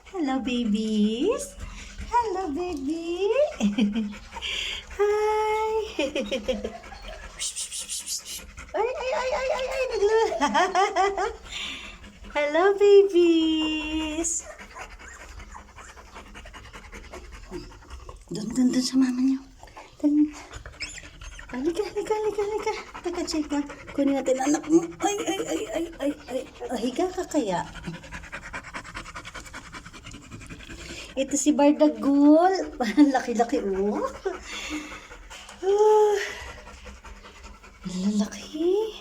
Hello, babies. Hello, baby. Hi. Ay, Hello, babies. Dun sa mama niyo. Dun. Halika. Teka, chika. Kunin natin anak mo. Ay. Higa ka kaya? Ito si Bardagul. Laki-laki, oh. Lalaki.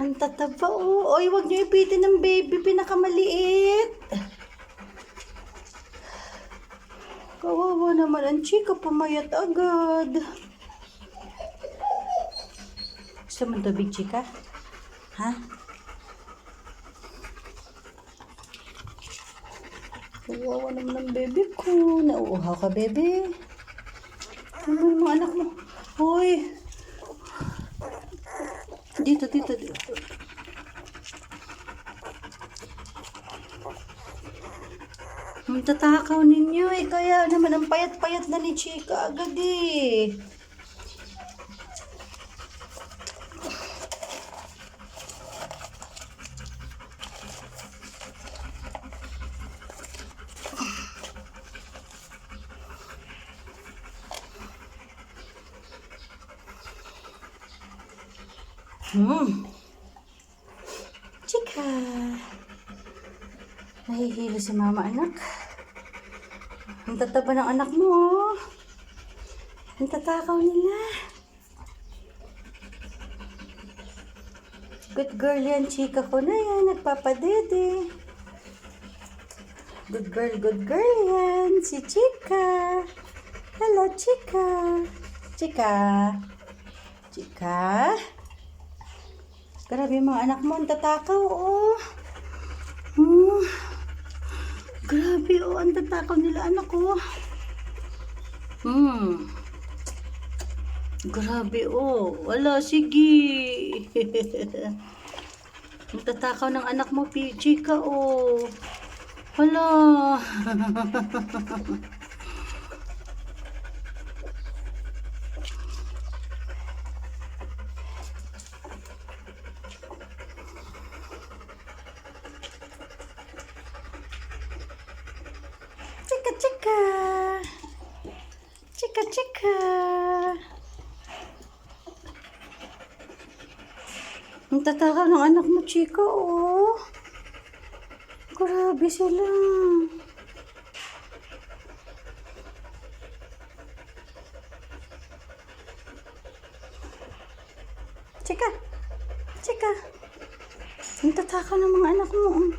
Ang tataba, oh. Oy, wag niyo ipitin ng baby. Pinakamaliit. Kawawa naman ang chika. Pumayat agad. Gusto mo tubig, chika? Ha? Kawawa naman ang baby ko. Nauuhaw ka, baby. Ano yung mga anak mo? Hoy. Dito. Ang tatakaw ninyo eh. Kaya naman ang payat-payat na ni Chika agad eh. Chika. Nahihilo si mama anak. Ang tataba ng anak mo, oh. Ang tatakaw nila. Good girl yan, chika ko na yan. Nagpapadede. Good girl yan. Si Chika. Hello, Chika. Chika. Grabe yung mga anak mo. Ang tatakaw, oh. Grabe, oh. Ang tatakaw nila anak, oh. Grabe, oh. Wala, sige. Ang tatakaw ng anak mo, Chika, oh. Wala. Chika. Ang tatakaw ng anak mo, Chika, oh. Grabe sila. Chika. Ang tatakaw ng mga anak mo, oh.